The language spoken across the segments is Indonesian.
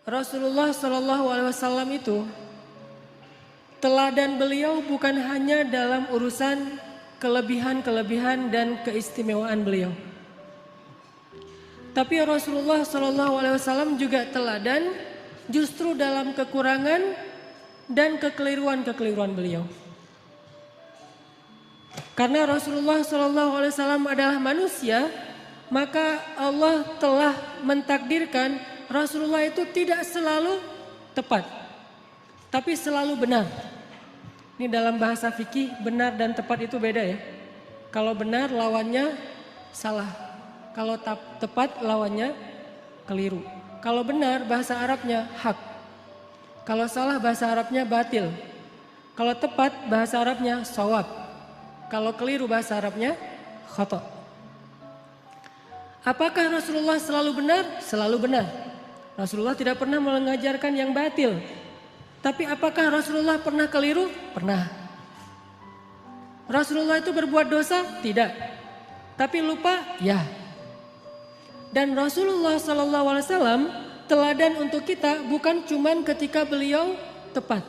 Rasulullah Shallallahu Alaihi Wasallam itu teladan beliau bukan hanya dalam urusan kelebihan-kelebihan dan keistimewaan beliau. Tapi Rasulullah Shallallahu Alaihi Wasallam juga teladan justru dalam kekurangan dan kekeliruan-kekeliruan beliau. Karena Rasulullah Shallallahu Alaihi Wasallam adalah manusia, maka Allah telah mentakdirkan Rasulullah itu tidak selalu tepat, tapi selalu benar. Ini dalam bahasa fikih benar dan tepat itu beda ya. Kalau benar lawannya salah, kalau tepat lawannya keliru. Kalau benar bahasa Arabnya hak, kalau salah bahasa Arabnya batil. Kalau tepat bahasa Arabnya shawab, kalau keliru bahasa Arabnya khata. Apakah Rasulullah selalu benar? Selalu benar. Rasulullah tidak pernah mengajarkan yang batil. Tapi apakah Rasulullah pernah keliru? Pernah. Rasulullah itu berbuat dosa? Tidak. Tapi lupa? Ya. Dan Rasulullah SAW teladan untuk kita bukan cuman ketika beliau tepat.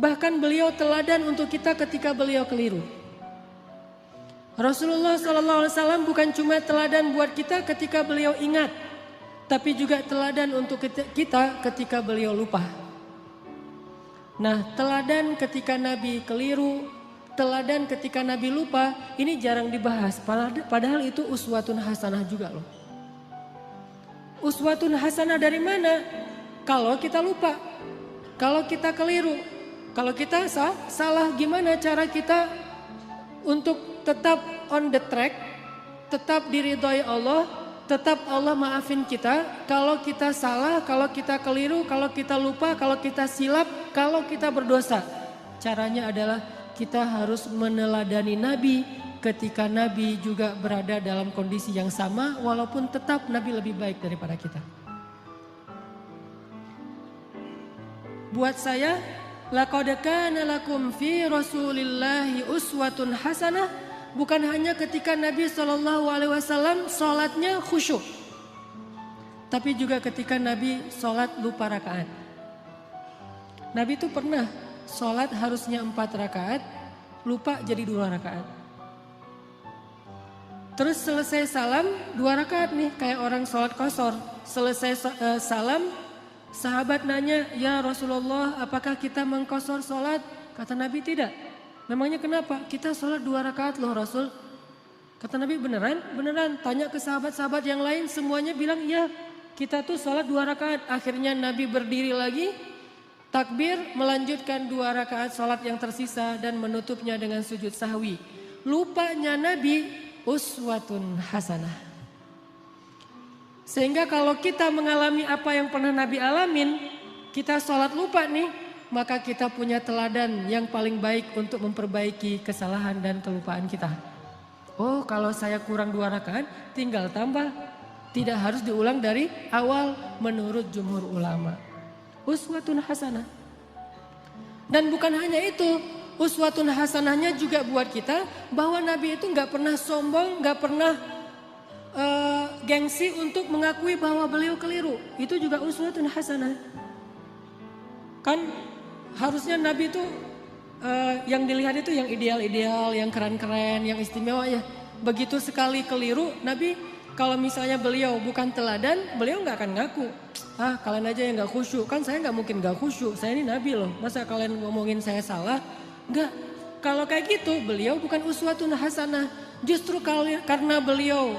Bahkan beliau teladan untuk kita ketika beliau keliru. Rasulullah SAW bukan cuma teladan buat kita ketika beliau ingat, tapi juga teladan untuk kita ketika beliau lupa. Nah, teladan ketika Nabi keliru, teladan ketika Nabi lupa, ini jarang dibahas. Padahal itu uswatun hasanah juga loh. Uswatun hasanah dari mana? Kalau kita lupa, kalau kita keliru, kalau kita salah, gimana cara kita untuk tetap on the track, tetap diridhoi Allah, tetap Allah maafin kita. Kalau kita salah, kalau kita keliru, kalau kita lupa, kalau kita silap, kalau kita berdosa. Caranya adalah kita harus meneladani Nabi ketika Nabi juga berada dalam kondisi yang sama, walaupun tetap Nabi lebih baik daripada kita. Buat saya, laqad kana lakum fi Rasulillahi uswatun hasanah bukan hanya ketika Nabi SAW sholatnya khusyuk, tapi juga ketika Nabi sholat lupa rakaat. Nabi itu pernah sholat harusnya 4 rakaat, lupa jadi 2 rakaat. Terus selesai salam 2 rakaat nih, kayak orang sholat qashar. Selesai salam, sahabat nanya, ya Rasulullah, apakah kita mengqashar sholat? Kata Nabi tidak. Memangnya kenapa? Kita sholat 2 rakaat loh Rasul. Kata Nabi beneran? Beneran. Tanya ke sahabat-sahabat yang lain, semuanya bilang ya, kita tuh sholat 2 rakaat. Akhirnya Nabi berdiri lagi, takbir, melanjutkan 2 rakaat sholat yang tersisa dan menutupnya dengan sujud sahwi. Lupanya Nabi uswatun hasanah. Sehingga kalau kita mengalami apa yang pernah Nabi alamin, kita sholat lupa nih, maka kita punya teladan yang paling baik untuk memperbaiki kesalahan dan kelupaan kita. Oh, kalau saya kurang 2 rakaat, tinggal tambah. Tidak harus diulang dari awal menurut jumhur ulama. Uswatun hasanah. Dan bukan hanya itu, uswatun hasanahnya juga buat kita bahwa Nabi itu gak pernah sombong, gak pernah gengsi untuk mengakui bahwa beliau keliru. Itu juga uswatun hasanah. Kan harusnya Nabi itu yang dilihat itu yang ideal-ideal, yang keren-keren, yang istimewa ya. Begitu sekali keliru, Nabi kalau misalnya beliau bukan teladan, beliau gak akan ngaku. Ah, kalian aja yang gak khusyuk, kan saya gak mungkin gak khusyuk, saya ini Nabi loh. Masa kalian ngomongin saya salah? Enggak, kalau kayak gitu beliau bukan uswatun hasanah. Justru karena beliau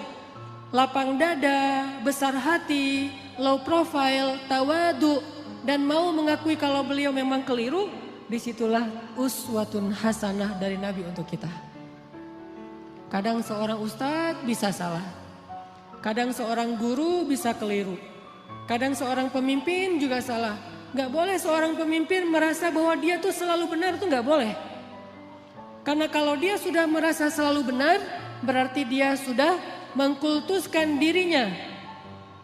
lapang dada, besar hati, low profile, tawadu, dan mau mengakui kalau beliau memang keliru, disitulah uswatun hasanah dari Nabi untuk kita. Kadang seorang ustadz bisa salah, kadang seorang guru bisa keliru, kadang seorang pemimpin juga salah. Gak boleh seorang pemimpin merasa bahwa dia tuh selalu benar, tuh gak boleh. Karena kalau dia sudah merasa selalu benar, berarti dia sudah mengkultuskan dirinya.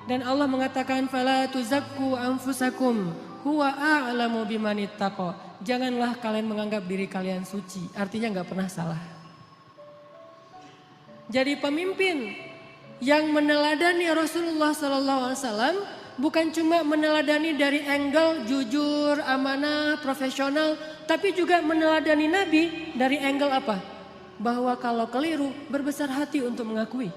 Dan Allah mengatakan, fala tuzakku anfusakum huwa a'lamu bimanittaqa. Janganlah kalian menganggap diri kalian suci, artinya gak pernah salah. Jadi pemimpin yang meneladani Rasulullah SAW Bukan cuma meneladani dari angle jujur, amanah, profesional, tapi juga meneladani Nabi dari angle apa? Bahwa kalau keliru berbesar hati untuk mengakui.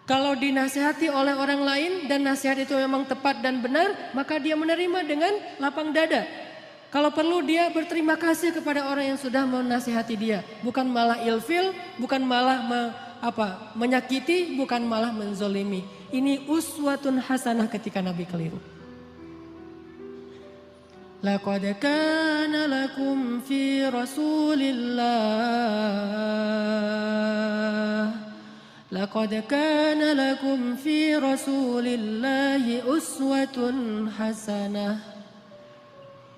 Kalau dinasihati oleh orang lain dan nasihat itu memang tepat dan benar, maka dia menerima dengan lapang dada. Kalau perlu dia berterima kasih kepada orang yang sudah menasihati dia, bukan malah ilfil, bukan malah menyakiti, bukan malah menzolimi. Ini uswatun hasanah ketika Nabi keliru. Laqad kana lakum fi Rasulillah Laqad kana lakum fi Rasulillahi uswatun hasanah.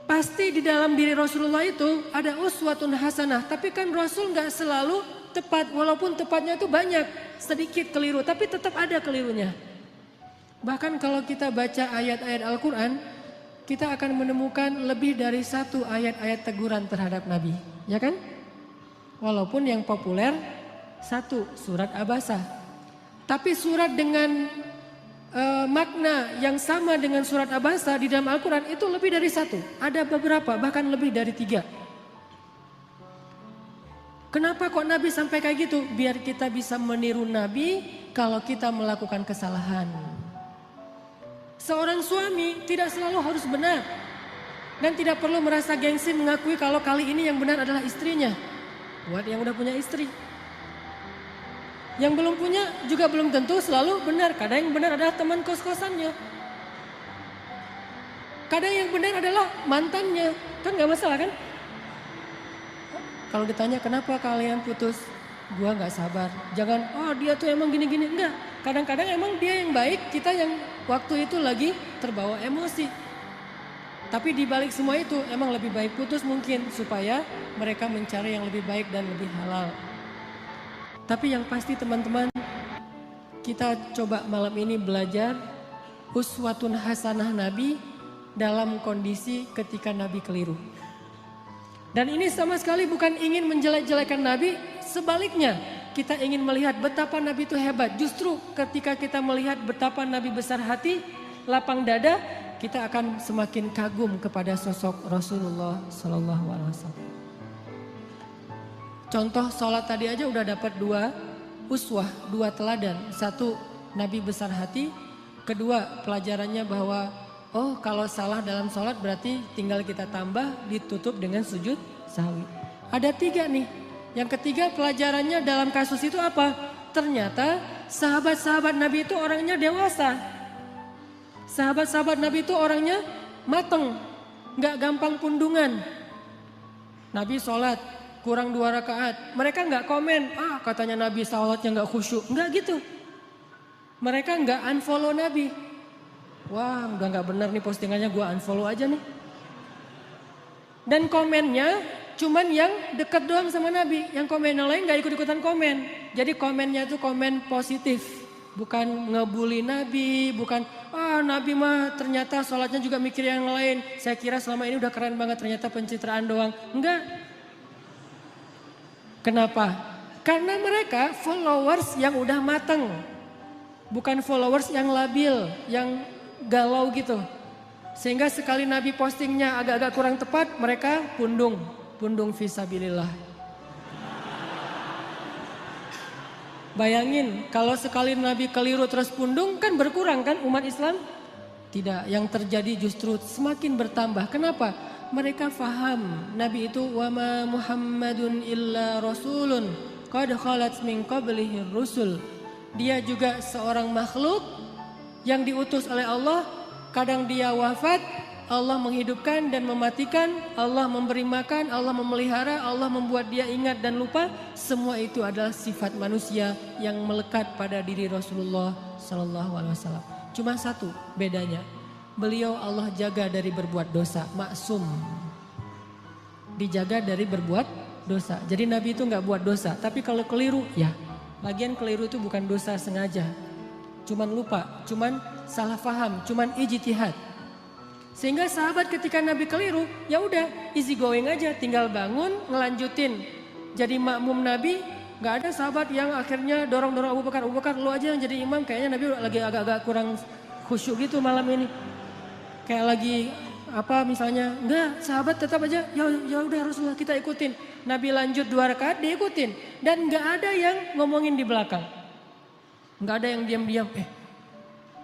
Pasti di dalam diri Rasulullah itu ada uswatun hasanah. Tapi kan Rasul gak selalu tepat. Walaupun tepatnya itu banyak. Sedikit keliru. Tapi tetap ada kelirunya. Bahkan kalau kita baca ayat-ayat Al-Quran. Kita akan menemukan lebih dari satu ayat-ayat teguran terhadap Nabi. Ya kan? Walaupun yang populer satu surat Abasa. Tapi surat dengan makna yang sama dengan surat Abasa di dalam Al-Quran itu lebih dari satu. Ada beberapa, bahkan lebih dari 3. Kenapa kok Nabi sampai kayak gitu? Biar kita bisa meniru Nabi kalau kita melakukan kesalahan. Seorang suami tidak selalu harus benar. Dan tidak perlu merasa gengsi mengakui kalau kali ini yang benar adalah istrinya. Buat yang udah punya istri. Yang belum punya juga belum tentu selalu benar. Kadang yang benar adalah teman kos-kosannya. Kadang yang benar adalah mantannya. Kan gak masalah kan? Kalau ditanya kenapa kalian putus? Gua gak sabar. Jangan, oh dia tuh emang gini-gini. Enggak. Kadang-kadang emang dia yang baik, kita yang waktu itu lagi terbawa emosi. Tapi di balik semua itu emang lebih baik putus mungkin. Supaya mereka mencari yang lebih baik dan lebih halal. Tapi yang pasti teman-teman, kita coba malam ini belajar uswatun hasanah Nabi dalam kondisi ketika Nabi keliru. Dan ini sama sekali bukan ingin menjelek-jelekan Nabi, sebaliknya kita ingin melihat betapa Nabi itu hebat. Justru ketika kita melihat betapa Nabi besar hati, lapang dada, kita akan semakin kagum kepada sosok Rasulullah SAW. Contoh sholat tadi aja udah dapat 2 uswah, 2 teladan. 1 Nabi besar hati, kedua pelajarannya bahwa oh kalau salah dalam sholat berarti tinggal kita tambah ditutup dengan sujud sahwi. Ada 3 nih. Yang ketiga pelajarannya dalam kasus itu apa? Ternyata sahabat-sahabat Nabi itu orangnya dewasa. Sahabat-sahabat Nabi itu orangnya mateng, gak gampang pundungan. Nabi sholat kurang 2 rakaat, mereka nggak komen, katanya Nabi sholatnya nggak khusyuk, nggak gitu. Mereka nggak unfollow Nabi. Wah, udah nggak benar nih postingannya, gue unfollow aja nih. Dan komennya cuman yang dekat doang sama Nabi, yang komen yang lain nggak ikut-ikutan komen. Jadi komennya itu komen positif, bukan ngebully Nabi, bukan Nabi mah ternyata sholatnya juga mikir yang lain. Saya kira selama ini udah keren banget, ternyata pencitraan doang. Enggak. Kenapa? Karena mereka followers yang udah mateng. Bukan followers yang labil, yang galau gitu. Sehingga sekali Nabi postingnya agak-agak kurang tepat, mereka pundung fisabilillah. Bayangin kalau sekali Nabi keliru terus pundung kan berkurang kan umat Islam? Tidak, yang terjadi justru semakin bertambah. Kenapa? Mereka faham Nabi itu wama Muhammadun illa rasulun qad khalat min qablihi rusul. Dia juga seorang makhluk yang diutus oleh Allah. Kadang dia wafat, Allah menghidupkan dan mematikan, Allah memberi makan, Allah memelihara, Allah membuat dia ingat dan lupa. Semua itu adalah sifat manusia yang melekat pada diri Rasulullah SAW. Cuma satu bedanya. Beliau Allah jaga dari berbuat dosa, maksum. Dijaga dari berbuat dosa. Jadi Nabi itu gak buat dosa, tapi kalau keliru, ya. Lagian keliru itu bukan dosa sengaja. Cuman lupa, cuman salah paham, cuman ijtihad. Sehingga sahabat ketika Nabi keliru, ya udah easy going aja, tinggal bangun, ngelanjutin. Jadi makmum Nabi, gak ada sahabat yang akhirnya dorong-dorong Abu Bakar, lu aja yang jadi imam, kayaknya Nabi lagi agak-agak kurang khusyuk gitu malam ini. Kayak lagi apa misalnya, enggak sahabat tetap aja ya udah Rasulullah kita ikutin. Nabi lanjut 2 rakaat diikutin dan enggak ada yang ngomongin di belakang. Enggak ada yang diam-diam,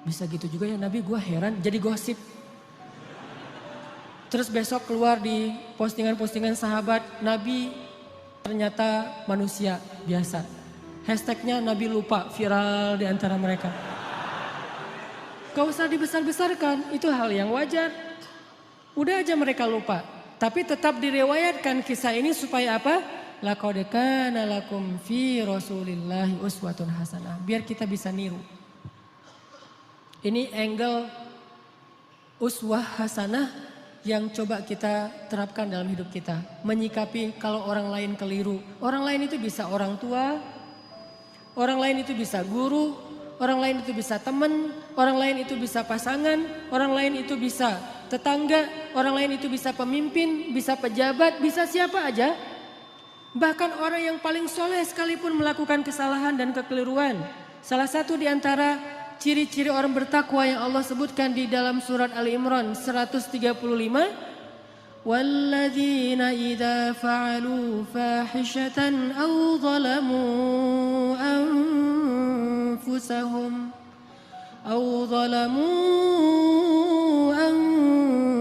bisa gitu juga ya Nabi, gue heran jadi gosip. Terus besok keluar di postingan-postingan sahabat, Nabi ternyata manusia biasa. Hashtagnya Nabi lupa, viral di antara mereka. Gak usah dibesar-besarkan, itu hal yang wajar. Udah aja mereka lupa. Tapi tetap direwayatkan kisah ini supaya apa? Laqad kana lakum fi Rasulillahi uswatun hasanah. Biar kita bisa niru. Ini angle uswah hasanah yang coba kita terapkan dalam hidup kita. Menyikapi kalau orang lain keliru. Orang lain itu bisa orang tua, orang lain itu bisa guru, orang lain itu bisa teman, orang lain itu bisa pasangan, orang lain itu bisa tetangga, orang lain itu bisa pemimpin, bisa pejabat, bisa siapa aja. Bahkan orang yang paling soleh sekalipun melakukan kesalahan dan kekeliruan. Salah satu di antara ciri-ciri orang bertakwa yang Allah sebutkan di dalam surat Ali Imran 135. Walladzina idza fa'alu fahishatan aw zalamu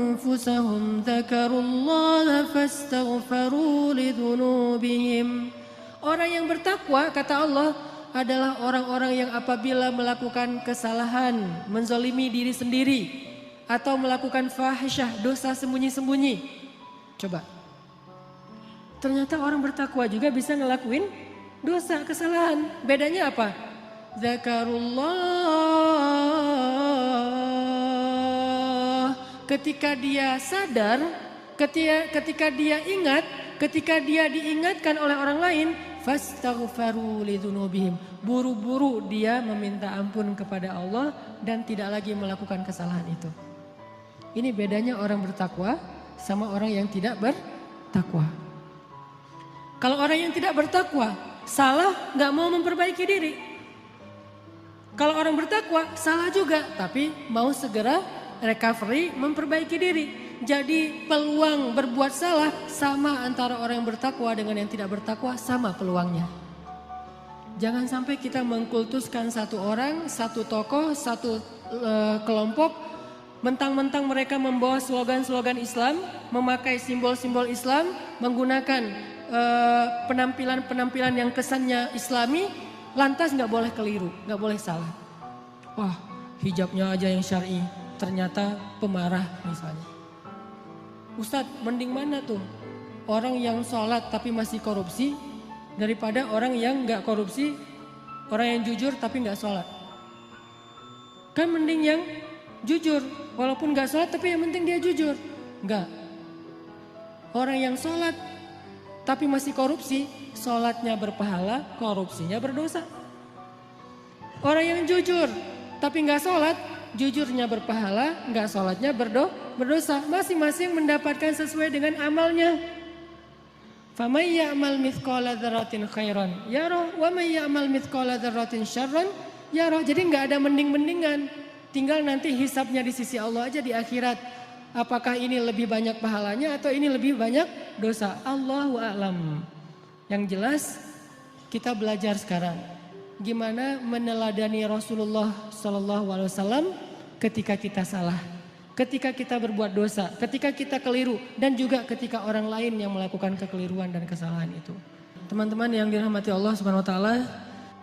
anfusahum dzakarullaha fastaghfaru lidzunubihim. Orang yang bertakwa kata Allah adalah orang-orang yang apabila melakukan kesalahan, menzalimi diri sendiri atau melakukan fahisyah, dosa sembunyi-sembunyi. Coba. Ternyata orang bertakwa juga bisa ngelakuin dosa, kesalahan. Bedanya apa? Zakarullah. Ketika dia sadar, ketika dia ingat, ketika dia diingatkan oleh orang lain, fastaghfaru lidzunubihim. Buru-buru dia meminta ampun kepada Allah dan tidak lagi melakukan kesalahan itu. Ini bedanya orang bertakwa sama orang yang tidak bertakwa. Kalau orang yang tidak bertakwa, salah gak mau memperbaiki diri. Kalau orang bertakwa, salah juga tapi mau segera recovery, memperbaiki diri. Jadi peluang berbuat salah sama antara orang yang bertakwa dengan yang tidak bertakwa, sama peluangnya. Jangan sampai kita mengkultuskan satu orang, satu tokoh, satu kelompok. Mentang-mentang mereka membawa slogan-slogan Islam, memakai simbol-simbol Islam, menggunakan penampilan-penampilan yang kesannya Islami, lantas gak boleh keliru, gak boleh salah. Wah, hijabnya aja yang syar'i, ternyata pemarah misalnya. Ustadz, mending mana tuh? Orang yang sholat tapi masih korupsi daripada orang yang gak korupsi, orang yang jujur tapi gak sholat. Kan mending yang jujur, walaupun gak sholat tapi yang penting dia jujur. Enggak. Orang yang sholat tapi masih korupsi, sholatnya berpahala, korupsinya berdosa. Orang yang jujur tapi gak sholat, jujurnya berpahala, gak sholatnya berdosa. Masing-masing mendapatkan sesuai dengan amalnya. Faman ya'mal mithqala dzarratin khairan yarah wa man ya'mal mithqala dzarratin syarran yarah. Jadi gak ada mending-mendingan. Tinggal nanti hisabnya di sisi Allah aja di akhirat. Apakah ini lebih banyak pahalanya atau ini lebih banyak dosa? Allahu a'lam. Yang jelas kita belajar sekarang gimana meneladani Rasulullah SAW ketika kita salah, ketika kita berbuat dosa, ketika kita keliru, dan juga ketika orang lain yang melakukan kekeliruan dan kesalahan itu. Teman-teman yang dirahmati Allah Subhanahu Wa Taala,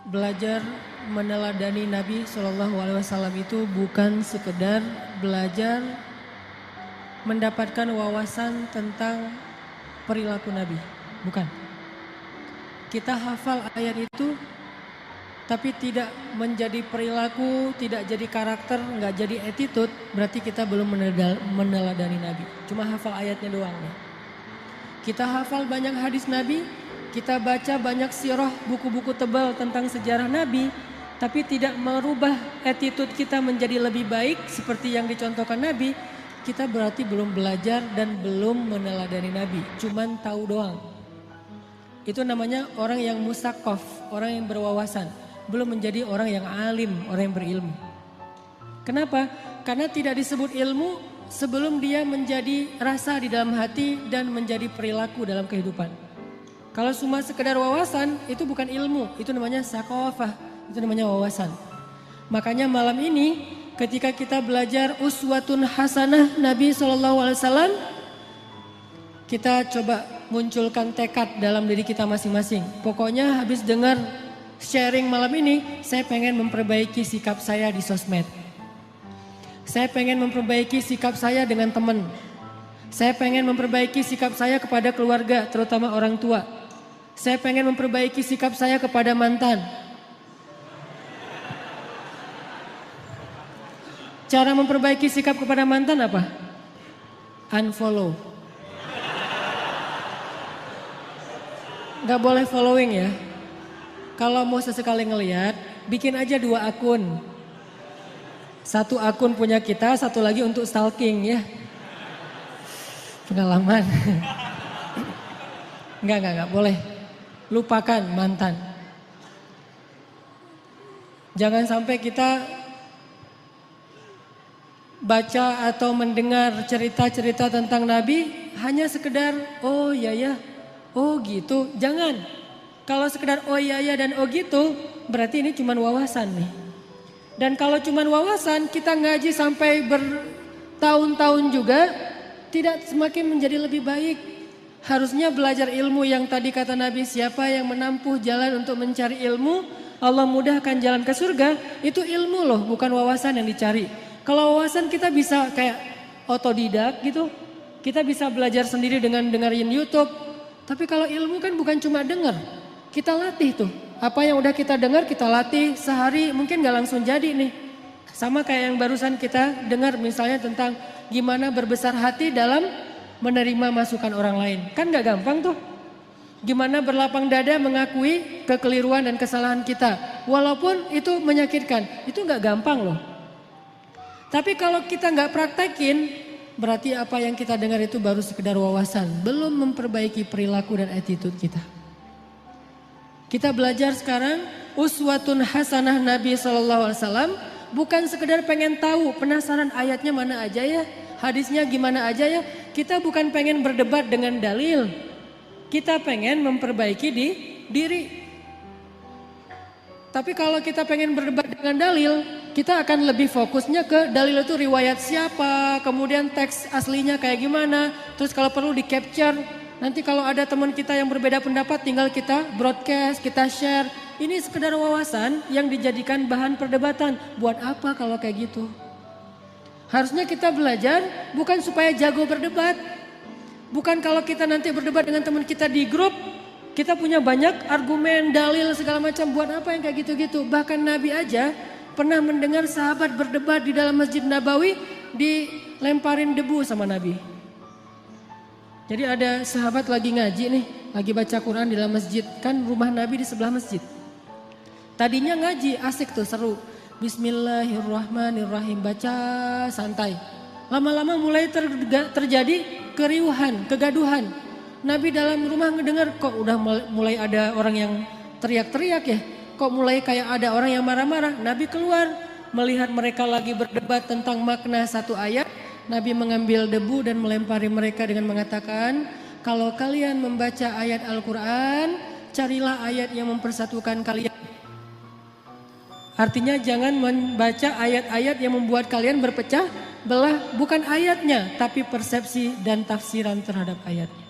belajar meneladani Nabi SAW itu bukan sekedar belajar mendapatkan wawasan tentang perilaku Nabi, bukan. Kita hafal ayat itu tapi tidak menjadi perilaku, tidak jadi karakter, nggak jadi attitude, berarti kita belum meneladani Nabi. Cuma hafal ayatnya doang nih. Kita hafal banyak hadis Nabi, kita baca banyak sirah, buku-buku tebal tentang sejarah Nabi, tapi tidak merubah attitude kita menjadi lebih baik seperti yang dicontohkan Nabi, kita berarti belum belajar dan belum meneladani Nabi, cuman tahu doang. Itu namanya orang yang musaqqaf, orang yang berwawasan. Belum menjadi orang yang alim, orang yang berilmu. Kenapa? Karena tidak disebut ilmu sebelum dia menjadi rasa di dalam hati dan menjadi perilaku dalam kehidupan. Kalau cuma sekedar wawasan itu bukan ilmu, itu namanya sakofah, itu namanya wawasan. Makanya malam ini ketika kita belajar uswatun hasanah Nabi SAW, kita coba munculkan tekad dalam diri kita masing-masing. Pokoknya habis dengar sharing malam ini, saya pengen memperbaiki sikap saya di sosmed. Saya pengen memperbaiki sikap saya dengan teman. Saya pengen memperbaiki sikap saya kepada keluarga, terutama orang tua. Saya pengen memperbaiki sikap saya kepada mantan. Cara memperbaiki sikap kepada mantan apa? Unfollow. Gak boleh following ya. Kalau mau sesekali ngelihat, bikin aja 2 akun. 1 akun punya kita, 1 lagi untuk stalking ya. Pengalaman. Enggak boleh. Lupakan mantan. Jangan sampai kita baca atau mendengar cerita-cerita tentang Nabi hanya sekedar oh ya, oh gitu. Jangan. Kalau sekedar oh ya dan oh gitu berarti ini cuma wawasan nih. Dan kalau cuma wawasan kita ngaji sampai bertahun-tahun juga tidak semakin menjadi lebih baik. Harusnya belajar ilmu yang tadi kata Nabi, siapa yang menempuh jalan untuk mencari ilmu, Allah mudahkan jalan ke surga. Itu ilmu loh, bukan wawasan yang dicari. Kalau wawasan kita bisa kayak otodidak gitu. Kita bisa belajar sendiri dengan dengerin YouTube. Tapi kalau ilmu kan bukan cuma denger. Kita latih tuh. Apa yang udah kita dengar kita latih sehari mungkin gak langsung jadi nih. Sama kayak yang barusan kita dengar misalnya tentang gimana berbesar hati dalam menerima masukan orang lain. Kan gak gampang tuh. Gimana berlapang dada mengakui kekeliruan dan kesalahan kita. Walaupun itu menyakitkan. Itu gak gampang loh. Tapi kalau kita gak praktekin, berarti apa yang kita dengar itu baru sekedar wawasan. Belum memperbaiki perilaku dan attitude kita. Kita belajar sekarang uswatun hasanah Nabi SAW. Bukan sekedar pengen tahu, penasaran ayatnya mana aja ya. Hadisnya gimana aja ya. Kita bukan pengen berdebat dengan dalil. Kita pengen memperbaiki diri. Tapi kalau kita pengen berdebat dengan dalil, kita akan lebih fokusnya ke dalil itu riwayat siapa, kemudian teks aslinya kayak gimana. Terus kalau perlu di capture, nanti kalau ada teman kita yang berbeda pendapat tinggal kita broadcast, kita share. Ini sekedar wawasan yang dijadikan bahan perdebatan. Buat apa kalau kayak gitu? Harusnya kita belajar bukan supaya jago berdebat. Bukan kalau kita nanti berdebat dengan teman kita di grup, kita punya banyak argumen, dalil segala macam. Buat apa yang kayak gitu-gitu? Bahkan Nabi aja pernah mendengar sahabat berdebat di dalam Masjid Nabawi dilemparin debu sama Nabi. Jadi ada sahabat lagi ngaji nih, lagi baca Quran di dalam masjid. Kan rumah Nabi di sebelah masjid. Tadinya ngaji asik tuh seru. Bismillahirrahmanirrahim, baca santai. Lama-lama mulai terjadi keriuhan, kegaduhan. Nabi dalam rumah ngedengar kok udah mulai ada orang yang teriak-teriak ya. Kok mulai kayak ada orang yang marah-marah. Nabi keluar melihat mereka lagi berdebat tentang makna satu ayat. Nabi mengambil debu dan melempari mereka dengan mengatakan, kalau kalian membaca ayat Al-Quran, carilah ayat yang mempersatukan kalian. Artinya jangan membaca ayat-ayat yang membuat kalian berpecah belah, bukan ayatnya tapi persepsi dan tafsiran terhadap ayatnya.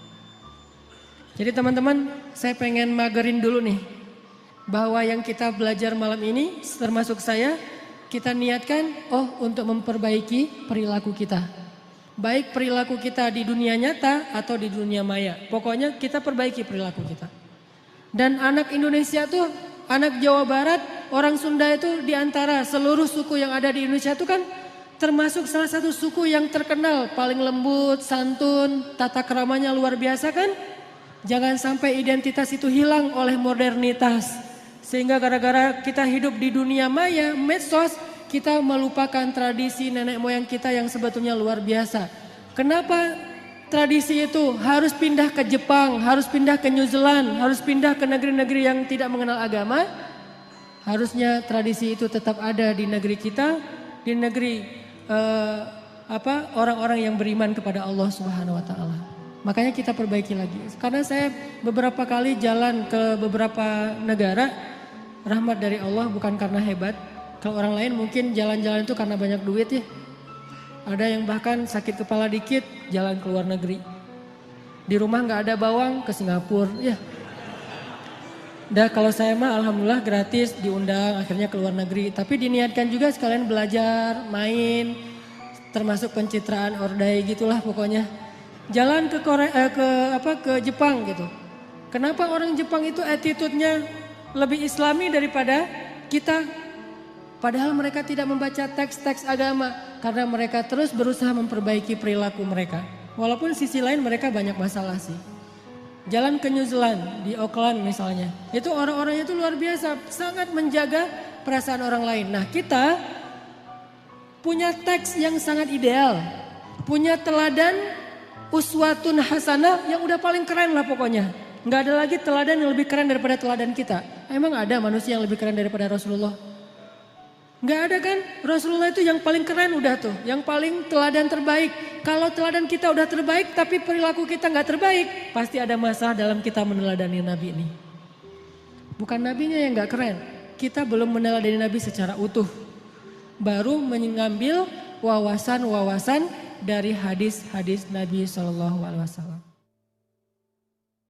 Jadi teman-teman, saya pengen magerin dulu nih bahwa yang kita belajar malam ini termasuk saya, kita niatkan untuk memperbaiki perilaku kita. Baik perilaku kita di dunia nyata atau di dunia maya. Pokoknya kita perbaiki perilaku kita. Dan anak Indonesia tuh, anak Jawa Barat, orang Sunda itu diantara seluruh suku yang ada di Indonesia itu kan termasuk salah satu suku yang terkenal paling lembut, santun, tata keramanya luar biasa kan. Jangan sampai identitas itu hilang oleh modernitas. Sehingga gara-gara kita hidup di dunia maya, medsos, kita melupakan tradisi nenek moyang kita yang sebetulnya luar biasa. Kenapa tradisi itu harus pindah ke Jepang, harus pindah ke New Zealand, harus pindah ke negeri-negeri yang tidak mengenal agama? Harusnya tradisi itu tetap ada di negeri kita. di negeri orang-orang yang beriman kepada Allah Subhanahu wa taala. Makanya kita perbaiki lagi. Karena saya beberapa kali jalan ke beberapa negara, rahmat dari Allah bukan karena hebat. Kalau orang lain mungkin jalan-jalan itu karena banyak duit ya. Ada yang bahkan sakit kepala dikit jalan ke luar negeri. Di rumah nggak ada bawang ke Singapura ya. Dan kalau saya mah alhamdulillah gratis diundang akhirnya ke luar negeri. Tapi diniatkan juga sekalian belajar, main, termasuk pencitraan ordai gitulah pokoknya. Jalan ke Korea, ke Jepang gitu. Kenapa orang Jepang itu attitude-nya lebih Islami daripada kita? Padahal mereka tidak membaca teks-teks agama karena mereka terus berusaha memperbaiki perilaku mereka. Walaupun sisi lain mereka banyak masalah sih. Jalan ke New Zealand, di Auckland misalnya. Itu orang-orangnya itu luar biasa, sangat menjaga perasaan orang lain. Nah kita punya teks yang sangat ideal. Punya teladan uswatun hasanah yang udah paling keren lah pokoknya. Nggak ada lagi teladan yang lebih keren daripada teladan kita. Emang ada manusia yang lebih keren daripada Rasulullah? Nggak ada kan? Rasulullah itu yang paling keren udah tuh. Yang paling teladan terbaik. Kalau teladan kita udah terbaik tapi perilaku kita nggak terbaik. Pasti ada masalah dalam kita meneladani Nabi ini. Bukan Nabinya yang nggak keren. Kita belum meneladani Nabi secara utuh. Baru mengambil wawasan-wawasan dari hadis-hadis Nabi SAW.